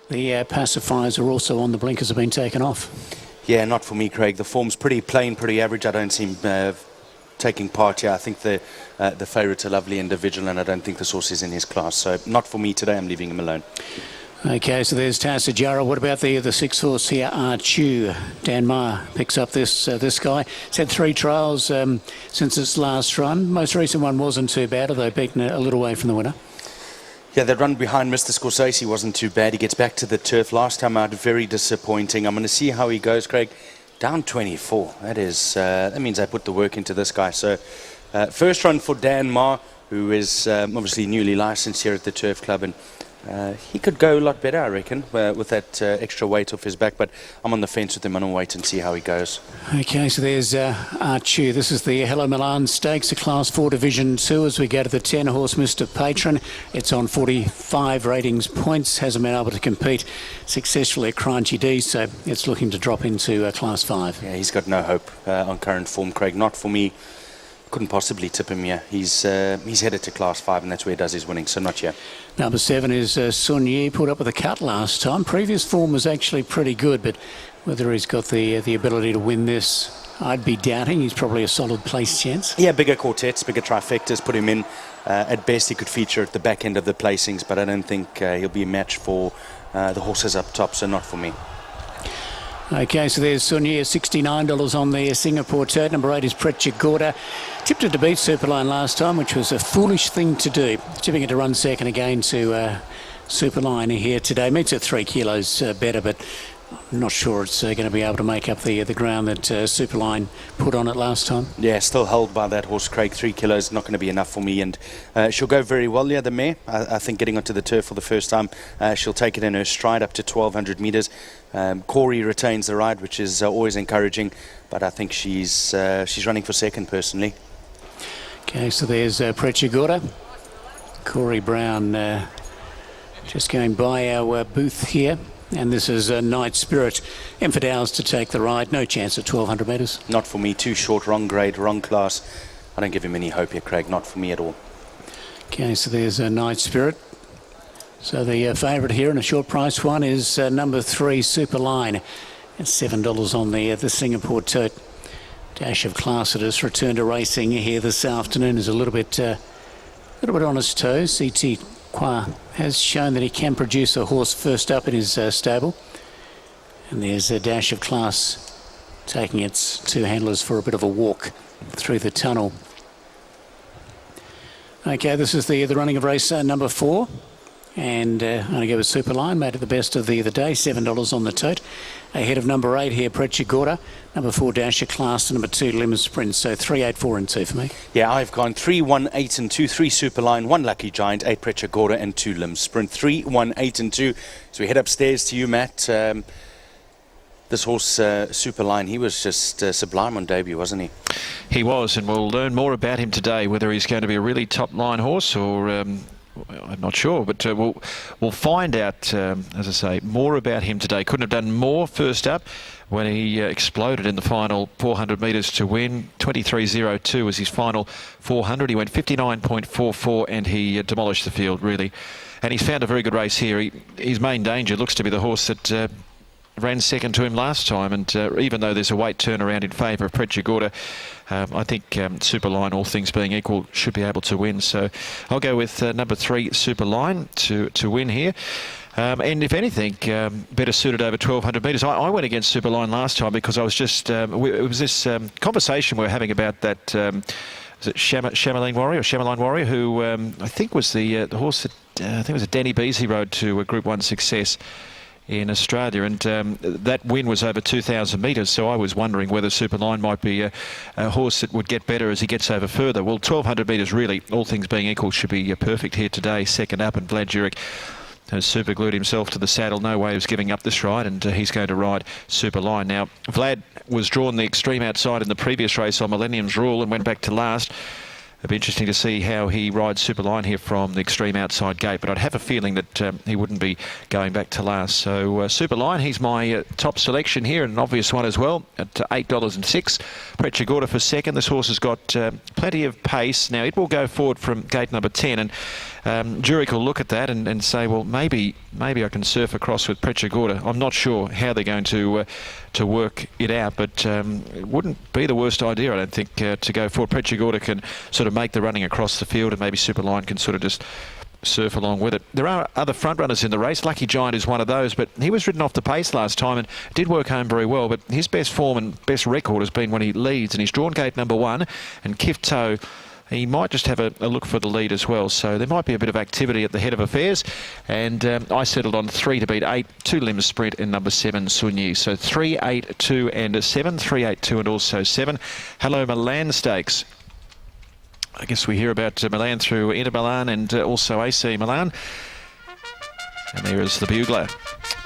The pacifiers are also on the blinkers, have been taken off. Yeah, not for me, Craig. The form's pretty plain, pretty average. I don't see him taking part here. I think the favourite's a lovely individual, and I don't think this horse is in his class. So not for me today. I'm leaving him alone. Okay, so there's Tassajara. What about the 6 horse here, Archu? Dan Meyer picks up this guy. It's had 3 trials since its last run. Most recent one wasn't too bad, although beaten a little way from the winner. Yeah, that run behind Mr. Scorsese wasn't too bad. He gets back to the turf. Last time out, very disappointing. I'm going to see how he goes, Craig. Down 24. That means I put the work into this guy. So first run for Dan Ma, who is obviously newly licensed here at the Turf Club, and he could go a lot better, I reckon, with that extra weight off his back. But I'm on the fence with him. I'm going to wait and see how he goes. Okay, so there's Archu. This is the Hello Milan Stakes, a Class 4 Division 2, as we go to the 10 horse Mr. Patron. It's on 45 ratings points. Hasn't been able to compete successfully at Crunchy D, so it's looking to drop into Class 5. Yeah, he's got no hope on current form, Craig. Not for me. Couldn't possibly tip him here. He's headed to Class 5, and that's where he does his winning, so not yet. Number 7 is Sun Yi. Put up with a cut last time. Previous form was actually pretty good, but whether he's got the ability to win this, I'd be doubting. He's probably a solid place chance. Yeah, bigger quartets, bigger trifectas, put him in. At best, he could feature at the back end of the placings, but I don't think he'll be a match for the horses up top, so not for me. Okay, so there's Sun Yi, $69 on the Singapore tote. Number 8 is Prechagorda. Tipped it to beat Superline last time, which was a foolish thing to do. Tipping it to run second again to Superline here today. Meets at 3 kilos better, but I'm not sure it's going to be able to make up the ground that Superline put on it last time. Yeah, still held by that horse, Craig. 3 kilos, not going to be enough for me. And she'll go very well, yeah, the mare. I think getting onto the turf for the first time, she'll take it in her stride up to 1,200 metres. Corey retains the ride, which is always encouraging. But I think she's running for second, personally. Okay, so there's Prechagorda. Corey Brown just going by our booth here. And this is Night Spirit. Infidels to take the ride. No chance at 1,200 metres. Not for me. Too short, wrong grade, wrong class. I don't give him any hope here, Craig. Not for me at all. Okay, so there's Night Spirit. So the favourite here in a short price one is number 3, Superline. It's $7 on the Singapore tote. Dash of Class. It has returned to racing here this afternoon. Is a little bit on his toes. CT Qua has shown that he can produce a horse first up in his stable. And there's a Dash of Class taking its 2 handlers for a bit of a walk through the tunnel. Okay, this is the running of race number 4. And I'm going to go with Superline, made it the best of the day, $7 on the tote. Ahead of number 8 here, Prechagorda. Number 4, Dash of Class, and number 2, Lemon Sprint. So 3, 8, 4 and 2 for me. Yeah, I've gone 3, 1, 8 and 2, 3 Superline, 1 Lucky Giant, 8 Prechagorda and 2 Lim Sprint. 3, 1, 8 and 2. So we head upstairs to you, Matt. This horse, Superline, he was just sublime on debut, wasn't he? He was, and we'll learn more about him today, whether he's going to be a really top-line horse or... I'm not sure, but we'll find out, as I say, more about him today. Couldn't have done more first up when he exploded in the final 400 metres to win. 23.02 was his final 400. He went 59.44 and he demolished the field, really. And he's found a very good race here. His main danger looks to be the horse that ran second to him last time, and even though there's a weight turnaround in favour of Prechagorda, I think Superline, all things being equal, should be able to win. So I'll go with number 3, Superline, to win here. And if anything, better suited over 1,200 metres. I went against Superline last time because I was just... it was this conversation we were having about that... is it Shamaline Warrior, who I think was the horse that... I think it was a Danny Beasley rode to a Group 1 success in Australia, and that win was over 2,000 metres, so I was wondering whether Superline might be a horse that would get better as he gets over further. Well, 1,200 metres really, all things being equal, should be perfect here today. Second up, and Vlad Jurek has superglued himself to the saddle. No way of giving up this ride, and he's going to ride Superline. Now, Vlad was drawn the extreme outside in the previous race on Millennium's Rule and went back to last. it'll be interesting to see how he rides Superline here from the extreme outside gate, but I'd have a feeling that he wouldn't be going back to last. So Superline, he's my top selection here, and an obvious one as well at $8.06. Prechagorda for second. This horse has got plenty of pace. Now it will go forward from gate number 10, and Jurek will look at that and say, well, maybe I can surf across with Prechagorda. I'm not sure how they're going to work it out, but it wouldn't be the worst idea, I don't think, to go forward. Prechagorda can sort of make the running across the field, and maybe Superline can sort of just surf along with it. There are other front runners in the race. Lucky Giant is one of those, but he was ridden off the pace last time and did work home very well, but his best form and best record has been when he leads, and he's drawn gate number 1, and Kifto, he might just have a look for the lead as well. So there might be a bit of activity at the head of affairs. And I settled on 3 to beat 8, 2 limbs sprint, and number 7, Sunyi. So 3, 8, 2 and 7, 3, 8, 2 and also 7. Hello Milan Stakes. I guess we hear about Milan through Inter Milan and also AC Milan. And there is the bugler.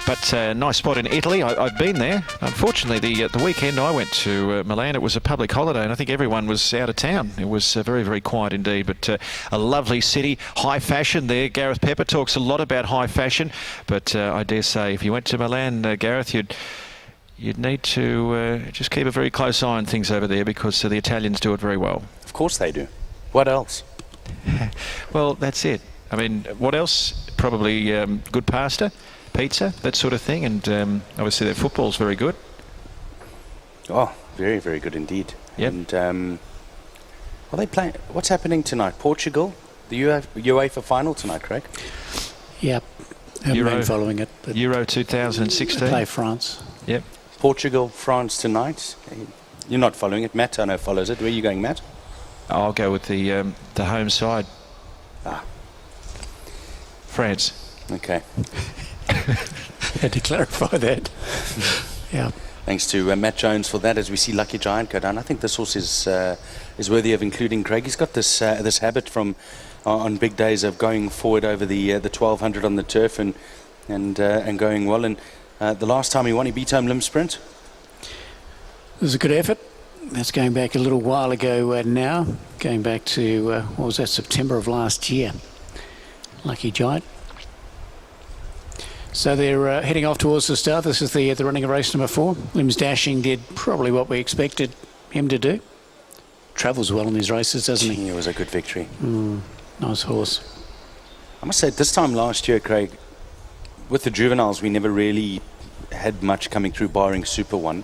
But nice spot in Italy. I've been there. Unfortunately, the weekend I went to Milan, it was a public holiday, and I think everyone was out of town. It was very, very quiet indeed. But a lovely city, high fashion there. Gareth Pepper talks a lot about high fashion, but I dare say if you went to Milan, Gareth, you'd need to just keep a very close eye on things over there, because the Italians do it very well. Of course they do. What else? Well, that's it. I mean, what else? Probably good pasta, pizza, that sort of thing, and obviously their football's very good. Oh, very, very good indeed. Yep. And are they playing? What's happening tonight? Portugal, the UEFA final tonight, Craig? Yep. Haven't been following it. But Euro 2016. play France. Yep. Portugal, France tonight. You're not following it. Matt, I know, follows it. Where are you going, Matt? I'll go with the home side. Ah. France. Okay. Had to clarify that. Yeah. Thanks to Matt Jones for that. As we see Lucky Giant go down, I think this horse is worthy of including, Craig. He's got this habit from on big days of going forward over the 1200 on the turf and going well. And the last time he won, he beat home limb sprint. It was a good effort. That's going back a little while ago now. Going back to, what was that, September of last year. Lucky Giant. So they're heading off towards the start. This is the running of race number 4. Limbs Dashing did probably what we expected him to do. Travels well in these races, doesn't he? It was a good victory. Nice horse. I must say, this time last year, Craig, with the juveniles, we never really had much coming through, barring Super One.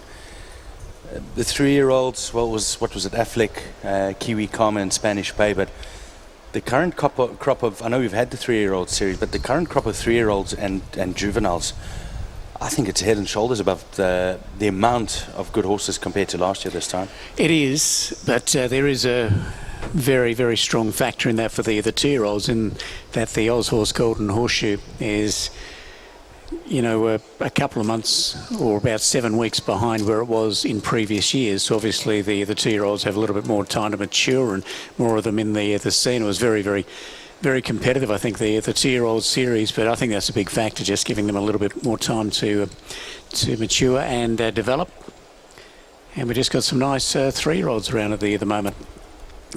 The 3-year-olds, what was it, Affleck, Kiwi Karma and Spanish Bay, but the current crop of, I know we've had the 3-year-old series, but the current crop of 3-year-olds and juveniles, I think it's head and shoulders above the amount of good horses compared to last year this time. It is, but there is a very, very strong factor in that for the 2-year-olds, in that the Oz Horse Golden Horseshoe is, you know, a couple of months or about 7 weeks behind where it was in previous years. So obviously the 2-year-olds have a little bit more time to mature, and more of them in the scene. It was very, very, very competitive, I think, the 2-year-old series, but I think that's a big factor, just giving them a little bit more time to mature and develop. And we just got some nice 3-year-olds around at the moment.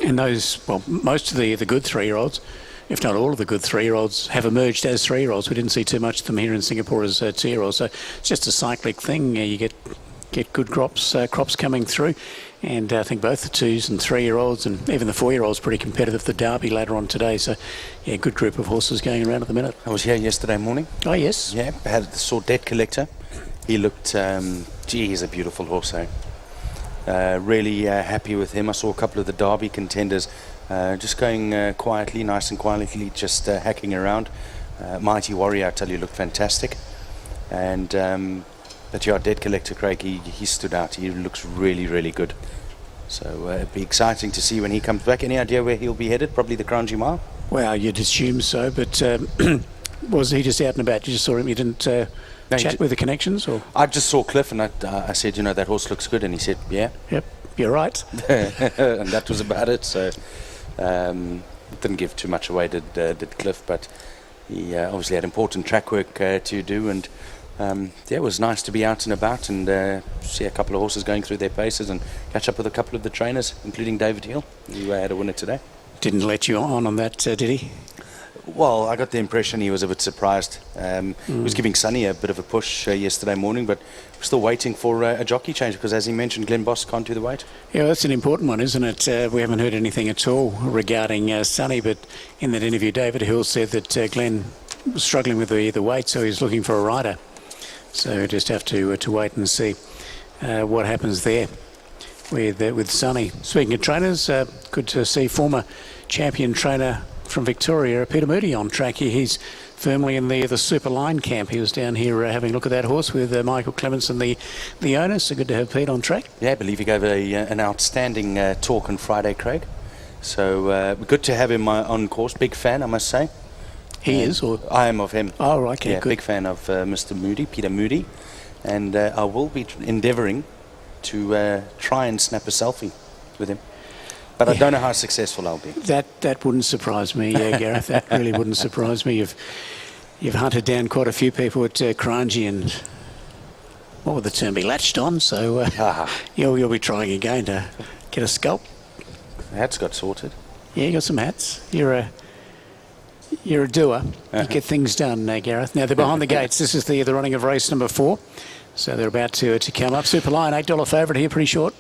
And those, well, most of the good 3-year-olds, if not all of the good 3-year-olds, have emerged as 3-year-olds. We didn't see too much of them here in Singapore as 2-year-olds. So it's just a cyclic thing. You get good crops coming through. And I think both the 2s and 3-year-olds and even the 4-year-olds pretty competitive. The Derby later on today. So, yeah, good group of horses going around at the minute. I was here yesterday morning. Oh, yes. Yeah, saw Debt Collector. He looked, he's a beautiful horse, eh? Really happy with him. I saw a couple of the Derby contenders just going quietly, nice and quietly, just hacking around. Mighty Warrior, I tell you, looked fantastic. And but yeah, Debt Collector, Craig, he stood out. He looks really, really good. So it'd be exciting to see when he comes back. Any idea where he'll be headed? Probably the Crown Jumar? Well, you'd assume so, but was he just out and about? You just saw him, you didn't chat with the connections? Or? I just saw Cliff and I said, you know, that horse looks good. And he said, yeah. Yep, you're right. And that was about it. So didn't give too much away, did Cliff, but he obviously had important track work to do. And it was nice to be out and about and see a couple of horses going through their paces and catch up with a couple of the trainers, including David Hill, who had a winner today. didn't let you on that, did he? Well, I got the impression he was a bit surprised. He was giving Sonny a bit of a push yesterday morning, but we're still waiting for a jockey change because, as he mentioned, Glenn Boss can't do the weight. Yeah, that's an important one, isn't it? We haven't heard anything at all regarding Sonny, but in that interview, David Hill said that Glenn was struggling with the weight, so he's looking for a rider. So just have to wait and see what happens there with Sonny. Speaking of trainers, good to see former champion trainer from Victoria, Peter Moody, on track here. He's firmly in the Super Line camp. He was down here having a look at that horse with Michael Clements and the owner. So good to have Pete on track. Yeah, I believe he gave an outstanding talk on Friday, Craig. So good to have him on course. Big fan, I must say. He is, or I am of him. Oh, right, okay, yeah, good. Big fan of Mr. Moody, Peter Moody, and I will be endeavouring to try and snap a selfie with him. But I don't know how successful I'll be. That wouldn't surprise me, Gareth. That really wouldn't surprise me. You've hunted down quite a few people at Kranji and what would the term be? Latched on. So you'll be trying again to get a scalp. The hats got sorted. Yeah, you got some hats. You're a doer. You get things done, Gareth. Now they're behind the gates. This is the running of race number 4. So they're about to come up. Super Line, $8 favourite here, pretty short.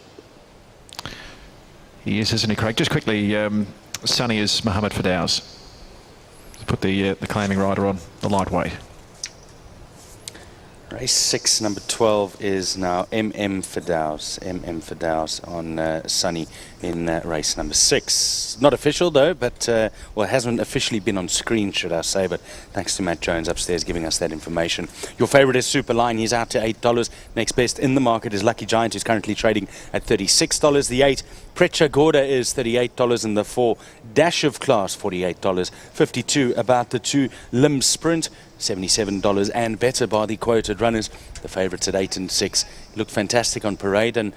He is, isn't he, Craig? Just quickly, Sonny is Mohammed Fadow's. Put the claiming rider on the lightweight. Race 6, number 12 is now MM Fadow's. MM Fadow's on Sonny in race number 6. Not official though, but well, it hasn't officially been on screen, should I say, but thanks to Matt Jones upstairs giving us that information. Your favourite is Super Line. He's out to $8. Next best in the market is Lucky Giant, who's currently trading at $36. The 8, Precha Gorda, is $38, and the 4, Dash of Class, $48. 52 about the 2, Lim Sprint, $77 and better by the quoted runners. The favourites at 8 and 6. He looked fantastic on parade, and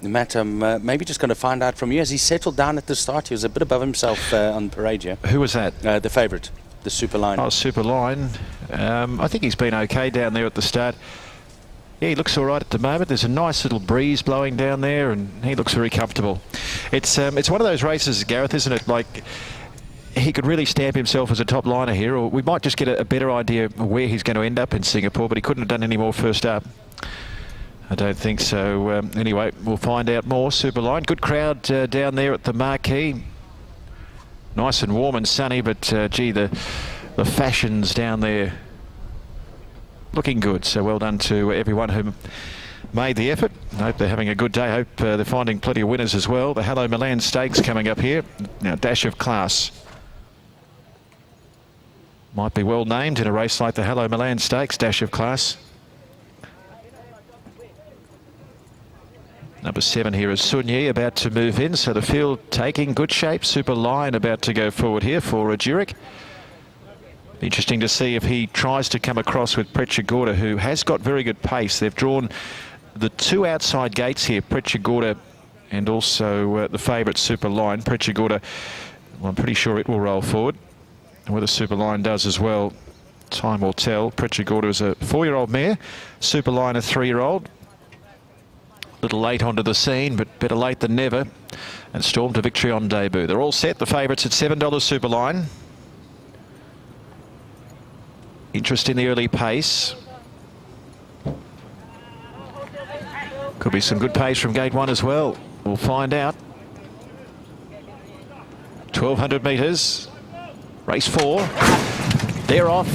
Matt, I'm maybe just going to find out from you, as he settled down at the start, he was a bit above himself on parade, yeah? Who was that? The favourite, the Super Line. Oh, Super Line. I think he's been okay down there at the start. Yeah, he looks all right at the moment. There's a nice little breeze blowing down there, and he looks very comfortable. It's one of those races, Gareth, isn't it? Like, he could really stamp himself as a top liner here, or we might just get a better idea of where he's going to end up in Singapore, but he couldn't have done any more first up. I don't think so. Anyway, we'll find out more. Super Line. Good crowd down there at the marquee. Nice and warm and sunny, but gee, the fashions down there looking good. So well done to everyone who made the effort. I hope they're having a good day. I hope they're finding plenty of winners as well. The Hello Milan Stakes coming up here. Now, Dash of Class might be well named in a race like the Hello Milan Stakes. Dash of Class. Number 7 here is Sunyi, about to move in, so the field taking good shape. Super Line about to go forward here for Zurich. Interesting to see if he tries to come across with Precha Gorda, who has got very good pace. They've drawn the 2 outside gates here, Precha Gorda and also the favourite Super Line. Precha Gorda, well, I'm pretty sure it will roll forward. And whether Super Line does as well, time will tell. Precha Gorda is a 4-year-old mare. Super Line a 3-year-old. Little late onto the scene, but better late than never. And Storm to victory on debut. They're all set. The favourites at $7, Super Line. Interest in the early pace. Could be some good pace from gate 1 as well. We'll find out. 1,200 metres. Race 4. They're off.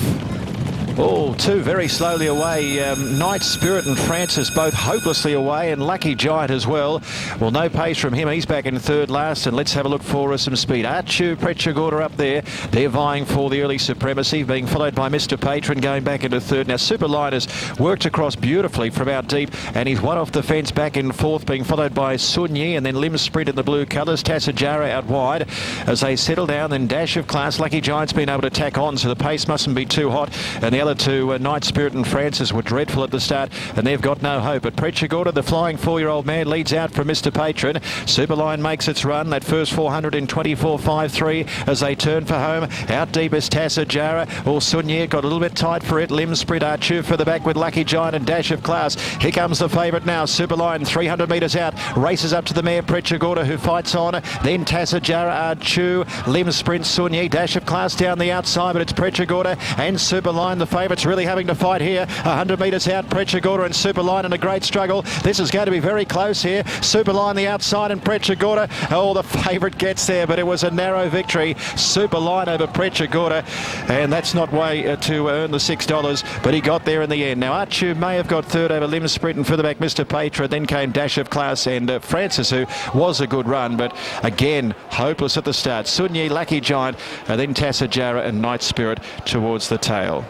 Oh, 2 very slowly away. Night Spirit and Francis both hopelessly away, and Lucky Giant as well. Well, no pace from him. He's back in 3rd last, and let's have a look for some speed. Achu, Precha Gorda up there. They're vying for the early supremacy, being followed by Mr. Patron going back into 3rd. Now, Super Line has worked across beautifully from out deep, and he's one off the fence back in 4th, being followed by Sunyi, and then Lim Sprint in the blue colours. Tassajara out wide as they settle down. Then Dash of Class. Lucky Giant's been able to tack on, so the pace mustn't be too hot. And the Stella to Night Spirit and Francis were dreadful at the start, and they've got no hope. But Prechagorda, the flying 4-year-old man, leads out from Mr. Patron. Superline makes its run. That first 400 in 24.53 as they turn for home. Out deep is Tassa Jara. Or Sunye got a little bit tight for it. Lim Sprint Archu for the back with Lucky Giant and Dash of Class. Here comes the favourite now. Superline 300 metres out. Races up to the mare Prechagorda, who fights on. Then Tassa Jara, Archu, Lim Sprint, Sunye, Dash of Class down the outside, but it's Prechagorda and Superline. The favourites really having to fight here. 100 metres out, Prechagorda and Superline in a great struggle. This is going to be very close here. Superline the outside and Prechagorda. Oh, the favourite gets there, but it was a narrow victory. Superline over Prechagorda, and that's not way to earn the $6, but he got there in the end. Now, Archu may have got third over Lim Sprint, and further back Mr. Patra. Then came Dash of Class and Francis, who was a good run, but again, hopeless at the start. Sunyi, Lucky Giant, and then Tassa Jara and Night Spirit towards the tail.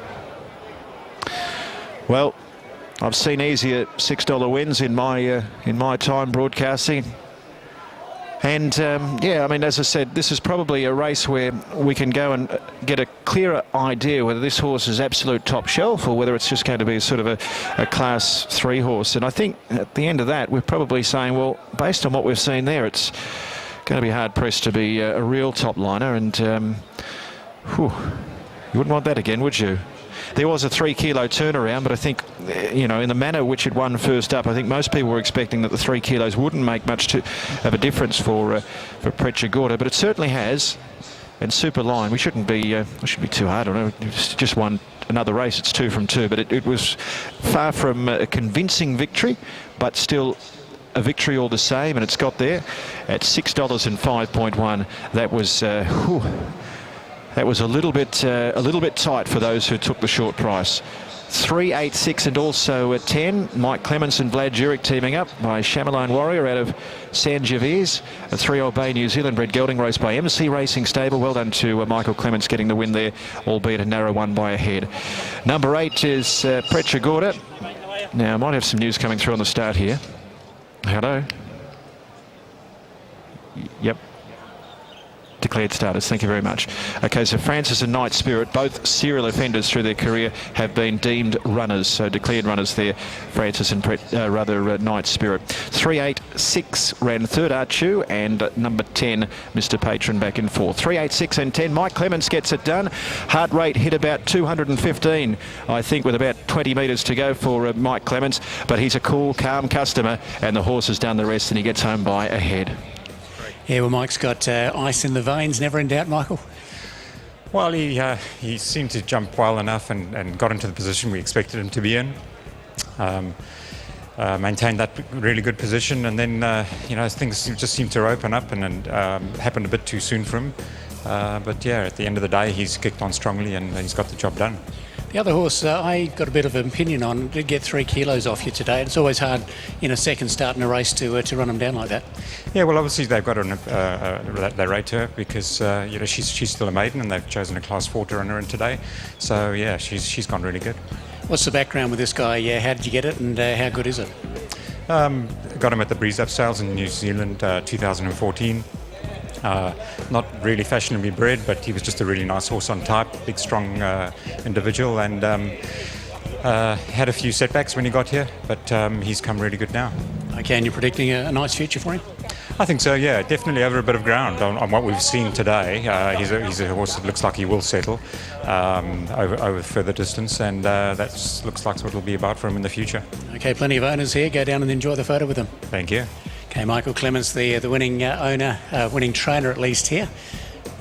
Well, I've seen easier $6 wins in my time broadcasting. And yeah, I mean, as I said, this is probably a race where we can go and get a clearer idea whether this horse is absolute top shelf or whether it's just going to be sort of a class 3 horse. And I think at the end of that, we're probably saying, well, based on what we've seen there, it's going to be hard pressed to be a real top liner. And you wouldn't want that again, would you? There was a 3 kilo turnaround, but I think, you know, in the manner which it won first up, I think most people were expecting that the 3 kilos wouldn't make much of a difference for Prechagorda, but it certainly has. And Superline, we shouldn't be too hard on it. It's just won another race. It's 2 from 2, but it was far from a convincing victory, but still a victory all the same, and it's got there at $6 and 5.1. That was. That was a little bit tight for those who took the short price. 3, 8, 6 and also at 10. Mike Clements and Vlad Jurek teaming up by Shamaline Warrior out of San Gervais. A 3-year-old bay New Zealand bred gelding race by MC Racing Stable. Well done to Michael Clements getting the win there, albeit a narrow one by a head. Number 8 is Prechagorda. Now, I might have some news coming through on the start here. Hello. Yep. Declared starters, thank you very much. Okay, so Francis and Night Spirit, both serial offenders through their career, have been deemed runners. So declared runners there, Francis and Night Spirit. 3, 8, 6 ran third, Archu, and number 10, Mr. Patron back in 4th. 3, 8, 6 and 10. Mike Clements gets it done. Heart rate hit about 215, I think, with about 20 metres to go for Mike Clements. But he's a cool, calm customer, and the horse has done the rest, and he gets home by a head. Yeah, well, Mike's got ice in the veins, never in doubt, Michael. Well, he seemed to jump well enough and got into the position we expected him to be in. Maintained that really good position, and then things just seemed to open up and happened a bit too soon for him. But yeah, at the end of the day, he's kicked on strongly and he's got the job done. The other horse, I got a bit of an opinion on, did get 3 kilos off you today. It's always hard in a second start in a race to run them down like that. Yeah, well, obviously they've got they rate her because she's still a maiden and they've chosen a Class 4 to run her in today. So yeah, she's gone really good. What's the background with this guy? Yeah, how did you get it, and how good is it? Got him at the Breeze Up Sales in New Zealand, 2014. Not really fashionably bred, but he was just a really nice horse on type, big, strong individual, and had a few setbacks when he got here, but he's come really good now. Okay, and you're predicting a nice future for him? I think so, yeah, definitely over a bit of ground on what we've seen today. He's a horse that looks like he will settle over further distance, and that looks like what it'll be about for him in the future. Okay, plenty of owners here. Go down and enjoy the photo with them. Thank you. Okay, Michael Clements, the winning owner, winning trainer at least here.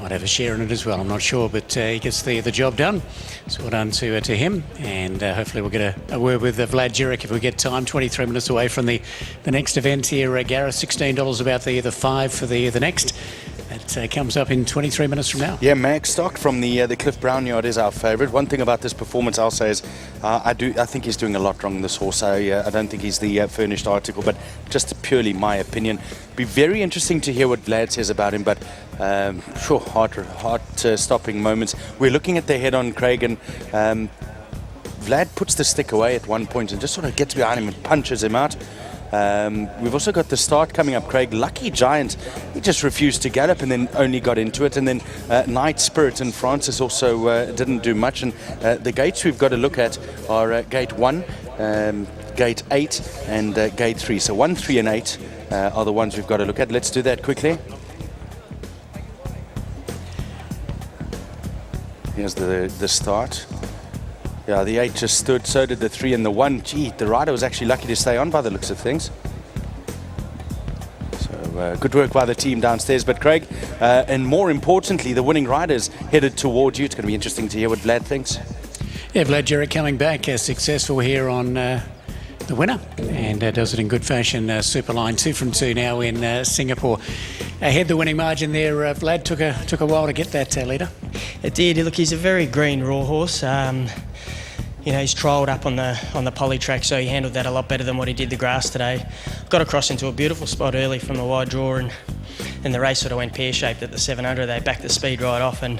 Might have a share in it as well, I'm not sure, but he gets the job done. So well done to him, and hopefully we'll get a word with Vlad Jurek if we get time. 23 minutes away from the next event here, Gareth. $16 about the 5 for the next. That comes up in 23 minutes from now. Yeah, Magstock from the Cliff Brown yard is our favourite. One thing about this performance I'll say is I think he's doing a lot wrong, this horse. I don't think he's the furnished article, but just purely my opinion. Be very interesting to hear what Vlad says about him, but sure, heart-stopping moments. We're looking at the head-on, Craig, and Vlad puts the stick away at one point and just sort of gets behind him and punches him out. We've also got the start coming up, Craig. Lucky Giant, he just refused to gallop and then only got into it. And then Night Spirit and Francis also didn't do much. And the gates we've got to look at are Gate 1, Gate 8 and Gate 3. So 1, 3 and 8 are the ones we've got to look at. Let's do that quickly. Here's the start. Yeah, the 8 just stood, so did the 3 and the 1. Gee, the rider was actually lucky to stay on by the looks of things. So good work by the team downstairs. But Craig, and more importantly, the winning rider's headed toward you. It's going to be interesting to hear what Vlad thinks. Yeah, Vlad Jurek coming back successful here on the winner, and does it in good fashion. Superline 2 from 2 now in Singapore. Ahead the winning margin there. Vlad took a while to get that leader. It did. Look, he's a very green raw horse. You know, he's trialled up on the poly track, so he handled that a lot better than what he did the grass today. Got across into a beautiful spot early from the wide draw, and the race sort of went pear-shaped at the 700. They backed the speed right off, and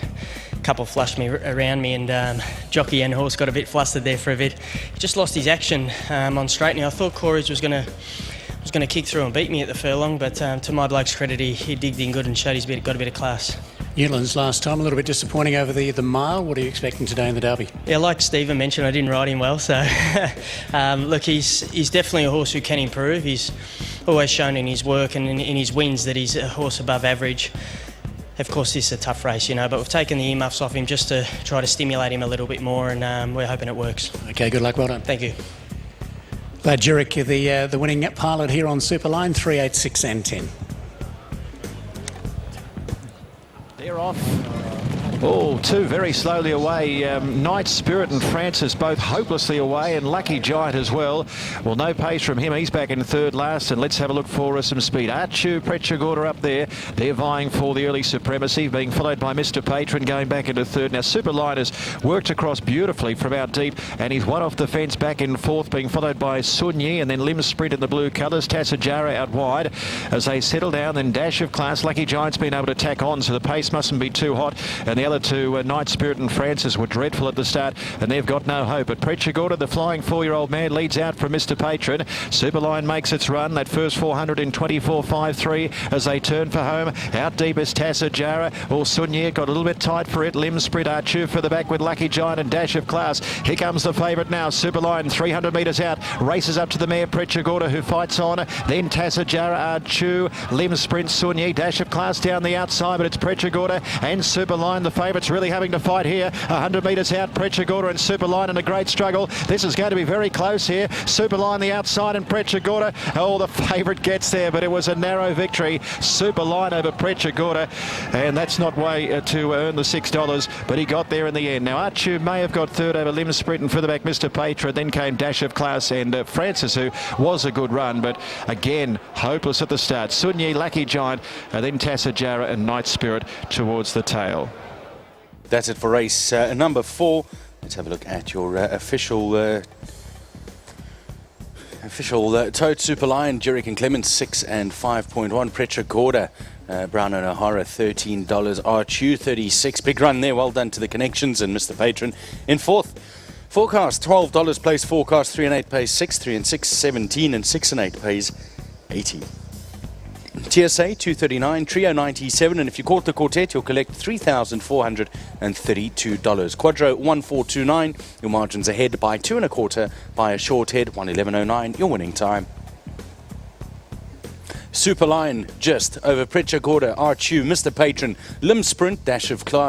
a couple flushed me around me, and jockey and horse got a bit flustered there for a bit. He just lost his action on straightening. I thought Corey's was going to kick through and beat me at the furlong, but to my bloke's credit, he digged in good and showed got a bit of class. Newlands last time, a little bit disappointing over the mile. What are you expecting today in the Derby? Yeah, like Stephen mentioned, I didn't ride him well, so look, he's definitely a horse who can improve. He's always shown in his work and in his wins that he's a horse above average. Of course, this is a tough race, you know, but we've taken the earmuffs off him just to try to stimulate him a little bit more, and we're hoping it works. Okay, good luck, well done. Thank you. Vlad Jurek, the winning pilot here on Superline, 3, 8, 6 and 10. They're off. Oh, 2 very slowly away. Night Spirit and Francis both hopelessly away, and Lucky Giant as well. Well, no pace from him. He's back in third last, and let's have a look for some speed. Archu, Prechagorda up there. They're vying for the early supremacy, being followed by Mr. Patron going back into third. Now, Superline has worked across beautifully from out deep, and he's one off the fence back in fourth, being followed by Sunyi, and then Lim Sprint in the blue colours. Tassajara out wide as they settle down. Then Dash of Class. Lucky Giant's been able to tack on, so the pace mustn't be too hot. And the other two, Night Spirit and Francis, were dreadful at the start, and they've got no hope. But Prechagorda, the flying 4-year-old man, leads out from Mr. Patron. Superline makes its run. That first 400 in 24.53 as they turn for home. Out deep is Tassajara. Sunyi got a little bit tight for it. Lim Sprint, Archu for the back with Lucky Giant and Dash of Class. Here comes the favourite now. Superline 300 metres out. Races up to the mare Prechagorda, who fights on. Then Tassajara, Archu, Lim Sprint, Sunyi, Dash of Class down the outside, but it's Prechagorda and Superline, the favourites, really having to fight here. 100 metres out, Prechagorda and Superline in a great struggle. This is going to be very close here. Superline the outside and Prechagorda. Oh, the favourite gets there, but it was a narrow victory. Superline over Prechagorda, and that's not way to earn the $6, but he got there in the end. Now, Archu may have got third over Lim Sprint, and further back Mr. Patron. Then came Dash of Class and Francis, who was a good run, but again, hopeless at the start. Sunyi, Lucky Giant, and then Tassajara and Night Spirit towards the tail. That's it for race number 4. Let's have a look at your official Toad Superline. Jurek and Clements 6 and 5.1. Prechagorda, Brown and O'Hara $13. Archu 36. Big run there. Well done to the connections and Mr. Patron in fourth. Forecast $12 place forecast. 3 and 8 pays 6. 3 and 6 17, and 6 and 8 pays 80. TSA 239, Trio 97, and if you caught the quartet, you'll collect $3,432. Quadro 1429, your margins ahead by 2 1/4 by a short head, 111.09, your winning time. Superline just over Prechagorda, Archu, Mr. Patron, Lim Sprint, Dash of Class.